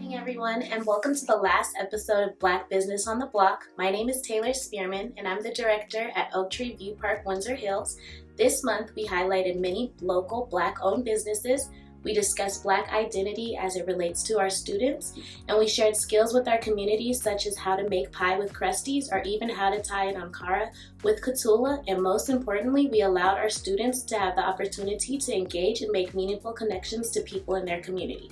morning, everyone, and welcome to the last episode of Black Business on the Block. My name is Taylor Spearman, and I'm the director at Oak Tree View Park, Windsor Hills. This month, we highlighted many local Black-owned businesses. We discussed Black identity as it relates to our students, and we shared skills with our communities such as how to make pie with crusties or even how to tie an ankara with katula, and most importantly, we allowed our students to have the opportunity to engage and make meaningful connections to people in their community.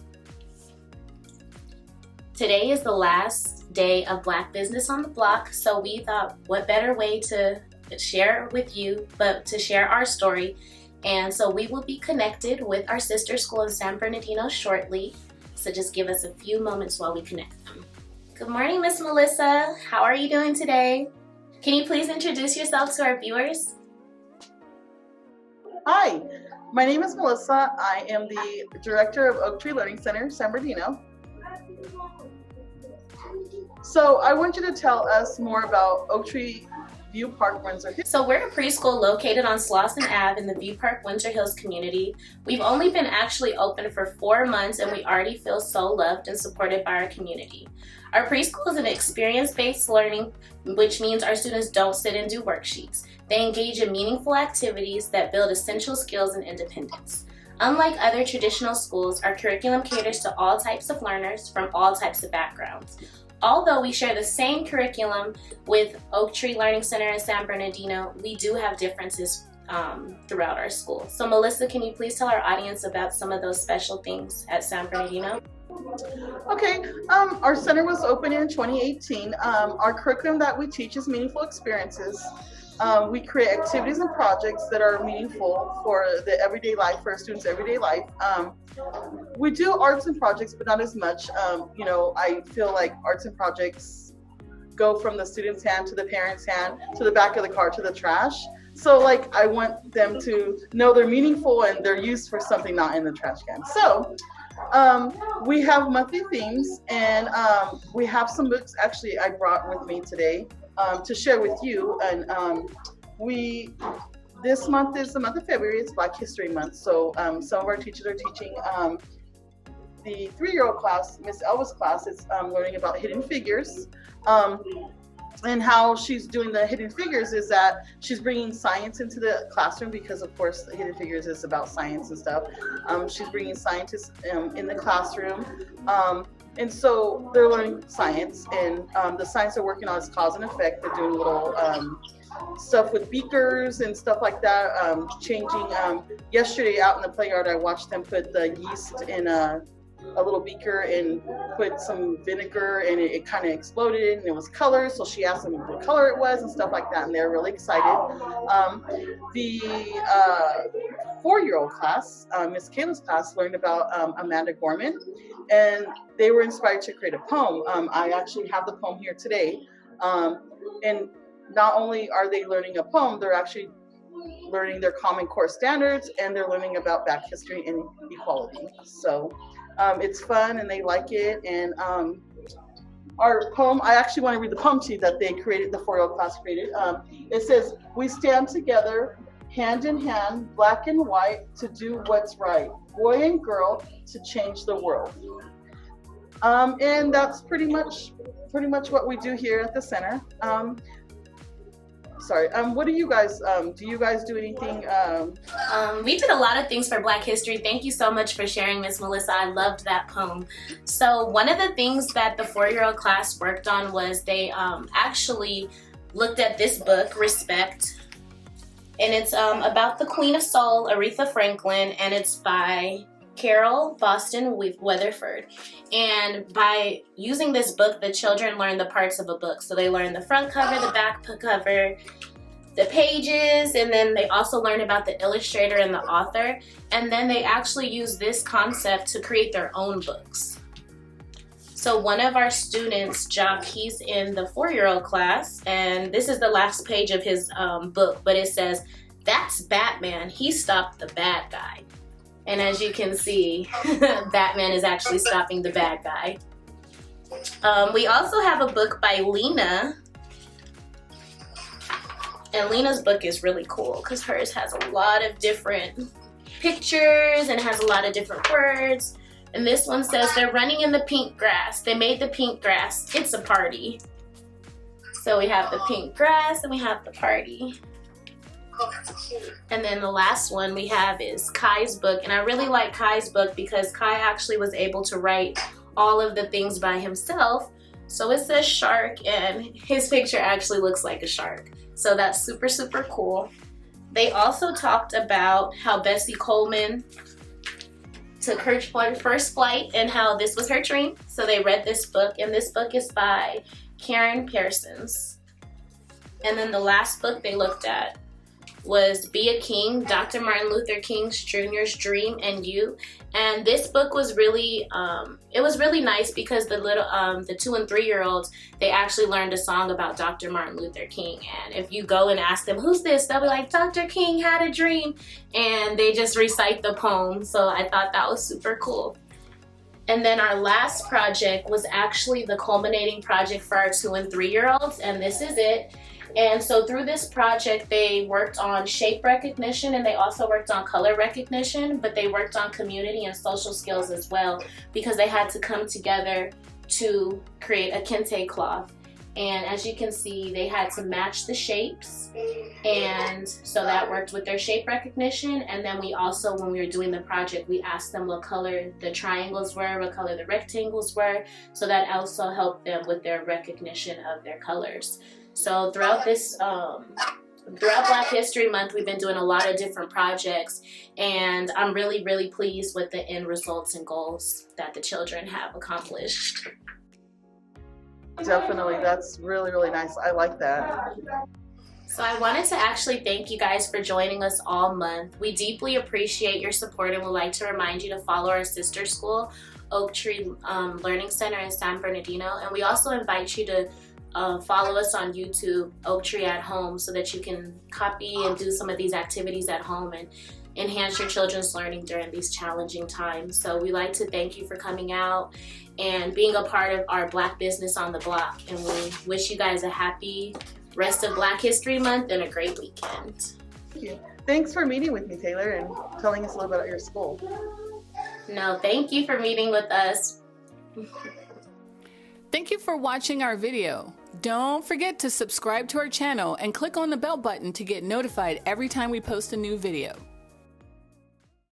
Today is the last day of Black Business on the Block, so we thought what better way to share with you but to share our story. And so we will be connected with our sister school in San Bernardino shortly, so just give us a few moments while we connect them. Good morning, Miss Melissa. How are you doing today? Can you please introduce yourself to our viewers? Hi, my name is Melissa. I am the director of Oak Tree Learning Center, San Bernardino. So I want you to tell us more about Oak Tree View Park, Windsor Hills. So we're a preschool located on Slauson Ave in the View Park, Windsor Hills community. We've only been actually open for 4 months and we already feel so loved and supported by our community. Our preschool is an experience-based learning, which means our students don't sit and do worksheets. They engage in meaningful activities that build essential skills and independence. Unlike other traditional schools, our curriculum caters to all types of learners from all types of backgrounds. Although we share the same curriculum with Oak Tree Learning Center in San Bernardino, we do have differences throughout our school. So Melissa, can you please tell our audience about some of those special things at San Bernardino? Okay, our center was opened in 2018. Our curriculum that we teach is meaningful experiences. We create activities and projects that are meaningful for the everyday life, for our students' everyday life. We do arts and projects, but not as much. I feel like arts and projects go from the student's hand to the parent's hand, to the back of the car, to the trash. So I want them to know they're meaningful and they're used for something not in the trash can. So we have monthly themes, and we have some books actually I brought with me today to share with you. And this month is the month of February. It's Black History Month. So some of our teachers are teaching the 3-year-old class, Miss Elva's class, is learning about hidden figures. And how she's doing the hidden figures is that she's bringing science into the classroom, because of course the hidden figures is about science and stuff. She's bringing scientists in the classroom. And so they're learning science, and the science they're working on is cause and effect. They're doing little stuff with beakers and stuff like that, changing. Yesterday out in the playground, I watched them put the yeast in a little beaker and put some vinegar, and it kind of exploded and it was color. So she asked them what color it was and stuff like that, and they're really excited. The 4-year-old class, Miss Kayla's class, learned about Amanda Gorman, and they were inspired to create a poem. I actually have the poem here today, and not only are they learning a poem, they're actually learning their Common Core standards, and they're learning about Black history and equality. So it's fun and they like it. And our poem, I actually want to read the poem to you that they created, the 4-year-old class created. It says, "We stand together, hand in hand, black and white, to do what's right, boy and girl, to change the world." And that's pretty much what we do here at the center. What do you guys do anything? We did a lot of things for Black history. Thank you so much for sharing, Miss Melissa. I loved that poem. So one of the things that the 4-year-old class worked on was they actually looked at this book, Respect, and it's about the Queen of Soul, Aretha Franklin, and it's by Carol Boston Weatherford. And by using this book, the children learn the parts of a book. So they learn the front cover, the back cover, the pages, and then they also learn about the illustrator and the author. And then they actually use this concept to create their own books. So one of our students, Jock, he's in the 4-year-old class, and this is the last page of his book, but it says, "That's Batman, he stopped the bad guy." And as you can see, Batman is actually stopping the bad guy. We also have a book by Lena. And Lena's book is really cool because hers has a lot of different pictures and has a lot of different words. And this one says they're running in the pink grass. They made the pink grass. It's a party. So we have the pink grass and we have the party. And then the last one we have is Kai's book. And I really like Kai's book because Kai actually was able to write all of the things by himself. So it says shark and his picture actually looks like a shark. So that's super, super cool. They also talked about how Bessie Coleman took her first flight and how this was her dream. So they read this book, and this book is by Karen Pearsons. And then the last book they looked at was Be a King, Dr. Martin Luther King Jr.'s Dream and You. And this book was really, it was really nice because the 2 and 3 year olds, they actually learned a song about Dr. Martin Luther King. And if you go and ask them, who's this? They'll be like, Dr. King had a dream. And they just recite the poem. So I thought that was super cool. And then our last project was actually the culminating project for our 2 and 3 year olds. And this is it. And so through this project, they worked on shape recognition and they also worked on color recognition, but they worked on community and social skills as well because they had to come together to create a kente cloth. And as you can see, they had to match the shapes. And so that worked with their shape recognition. And then we also, when we were doing the project, we asked them what color the triangles were, what color the rectangles were. So that also helped them with their recognition of their colors. So throughout this, throughout Black History Month, we've been doing a lot of different projects, and I'm really, really pleased with the end results and goals that the children have accomplished. Definitely, that's really, really nice. I like that. So I wanted to actually thank you guys for joining us all month. We deeply appreciate your support and would like to remind you to follow our sister school, Oak Tree Learning Center in San Bernardino, and we also invite you to follow us on YouTube, Oak Tree at Home, so that you can copy and do some of these activities at home and enhance your children's learning during these challenging times. So we like to thank you for coming out and being a part of our Black Business on the Block. And we wish you guys a happy rest of Black History Month and a great weekend. Thank you. Thanks for meeting with me, Taylor, and telling us a little bit about your school. No, thank you for meeting with us. Thank you for watching our video. Don't forget to subscribe to our channel and click on the bell button to get notified every time we post a new video.